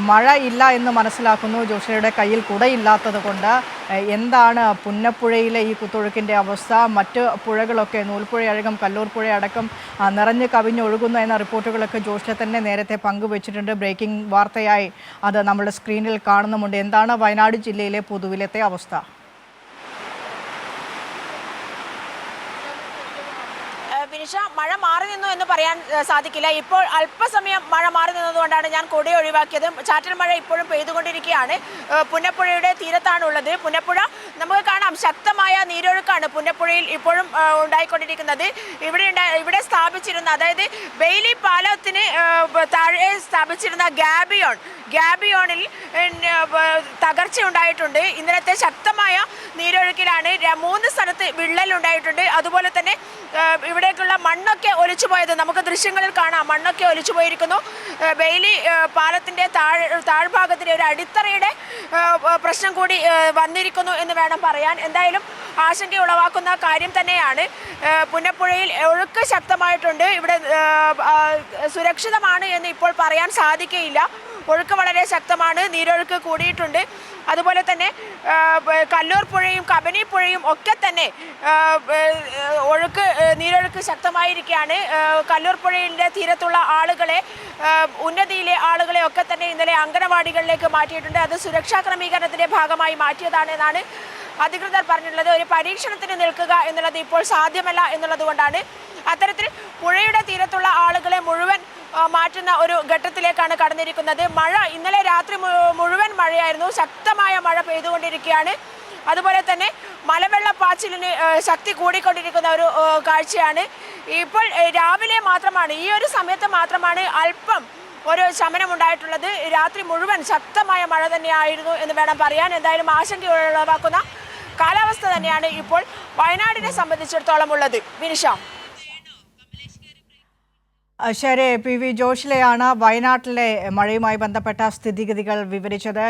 മഴ ഇല്ല എന്ന് മനസ്സിലാക്കുന്നു. ജോഷിയുടെ കയ്യിൽ കുടയില്ലാത്തത് കൊണ്ട് എന്താണ് പുന്നപ്പുഴയിലെ ഈ കുത്തൊഴുക്കിൻ്റെ അവസ്ഥ? മറ്റ് പുഴകളൊക്കെ നൂൽപ്പുഴയടക്കം കല്ലൂർ പുഴ അടക്കം നിറഞ്ഞ് കവിഞ്ഞൊഴുകുന്നു എന്ന റിപ്പോർട്ടുകളൊക്കെ ജോഷി തന്നെ നേരത്തെ പങ്കുവച്ചിട്ടുണ്ട്. ബ്രേക്കിംഗ് വാർത്തയായി അത് നമ്മുടെ സ്ക്രീനിൽ കാണുന്നുമുണ്ട്. എന്താണ് വയനാട് ജില്ലയിലെ പൊതുവിലത്തെ അവസ്ഥ? വിനിഷ, മഴ മാറി നിന്നു എന്ന് പറയാൻ സാധിക്കില്ല. ഇപ്പോൾ അല്പസമയം മഴ മാറി നിന്നതുകൊണ്ടാണ് ഞാൻ കൊട ഒഴിവാക്കിയത്. ചാറ്റൽ മഴ ഇപ്പോഴും പെയ്തുകൊണ്ടിരിക്കുകയാണ്. പുന്നപ്പുഴയുടെ തീരത്താണുള്ളത്. പുന്നപ്പുഴ നമുക്ക് കാണാം, ശക്തമായ നീരൊഴുക്കാണ് പുന്നപ്പുഴയിൽ ഇപ്പോഴും ഉണ്ടായിക്കൊണ്ടിരിക്കുന്നത്. ഇവിടെ സ്ഥാപിച്ചിരുന്ന, അതായത് ബെയിലി പാലത്തിന് താഴെ സ്ഥാപിച്ചിരുന്ന ഗ്യാബിയോണിൽ തകർച്ചയുണ്ടായിട്ടുണ്ട്. ഇന്നലത്തെ ശക്തമായ നീരൊഴുക്കിലാണ് 3 സ്ഥലത്ത് വിള്ളൽ ഉണ്ടായിട്ടുണ്ട്. അതുപോലെ തന്നെ ഇവിടേക്കുള്ള മണ്ണൊക്കെ ഒലിച്ചുപോയത് നമുക്ക് ദൃശ്യങ്ങളിൽ കാണാം. മണ്ണൊക്കെ ഒലിച്ചുപോയിരിക്കുന്നു. ബെയിലി പാലത്തിൻ്റെ താഴ്ഭാഗത്തിൻ്റെ ഒരു അടിത്തറയുടെ പ്രശ്നം കൂടി വന്നിരിക്കുന്നു എന്ന് വേണം പറയാൻ. എന്തായാലും ആശങ്ക ഉളവാക്കുന്ന കാര്യം തന്നെയാണ്. പുന്നപ്പുഴയിൽ ഒഴുക്ക് ശക്തമായിട്ടുണ്ട്. ഇവിടെ സുരക്ഷിതമാണ് എന്ന് ഇപ്പോൾ പറയാൻ സാധിക്കുകയില്ല. ഒഴുക്ക് വളരെ ശക്തമാണ്, നീരൊഴുക്ക് കൂടിയിട്ടുണ്ട്. അതുപോലെ തന്നെ കല്ലൂർ പുഴയും കബനി പുഴയും ഒക്കെ തന്നെ നീരൊഴുക്ക് ശക്തമായിരിക്കുകയാണ്. കല്ലൂർ പുഴയിലെ തീരത്തുള്ള ആളുകളെ, ഉന്നതിയിലെ ആളുകളെ ഒക്കെ തന്നെ ഇന്നലെ അംഗനവാടികളിലേക്ക് മാറ്റിയിട്ടുണ്ട്. അത് സുരക്ഷാ ക്രമീകരണത്തിൻ്റെ ഭാഗമായി മാറ്റിയതാണെന്നാണ് അധികൃതർ പറഞ്ഞിട്ടുള്ളത്. ഒരു പരീക്ഷണത്തിന് നിൽക്കുക എന്നുള്ളത് ഇപ്പോൾ സാധ്യമല്ല എന്നുള്ളത് കൊണ്ടാണ് അത്തരത്തിൽ പുഴയുടെ തീരത്തുള്ള ആളുകളെ മുഴുവൻ മാറ്റുന്ന ഒരു ഘട്ടത്തിലേക്കാണ് കടന്നിരിക്കുന്നത്. മഴ ഇന്നലെ രാത്രി മുഴുവൻ മഴയായിരുന്നു. ശക്തമായ മഴ പെയ്തുകൊണ്ടിരിക്കുകയാണ്. അതുപോലെ തന്നെ മലവെള്ളപ്പാച്ചിലിന് ശക്തി കൂടിക്കൊണ്ടിരിക്കുന്ന ഒരു കാഴ്ചയാണ്. ഇപ്പോൾ രാവിലെ മാത്രമാണ്, ഈ ഒരു സമയത്ത് മാത്രമാണ് അല്പം ഒരു ശമനമുണ്ടായിട്ടുള്ളത്. രാത്രി മുഴുവൻ ശക്തമായ മഴ തന്നെയായിരുന്നു എന്ന് വേണം പറയാൻ. എന്തായാലും ആശങ്ക ഉളവാക്കുന്ന കാലാവസ്ഥ തന്നെയാണ് ഇപ്പോൾ വയനാടിനെ സംബന്ധിച്ചിടത്തോളം ഉള്ളത്. വിനിഷ. ശരി, പി വി ജോഷിലെയാണ് വയനാട്ടിലെ മഴയുമായി ബന്ധപ്പെട്ട സ്ഥിതിഗതികൾ വിവരിച്ചത്.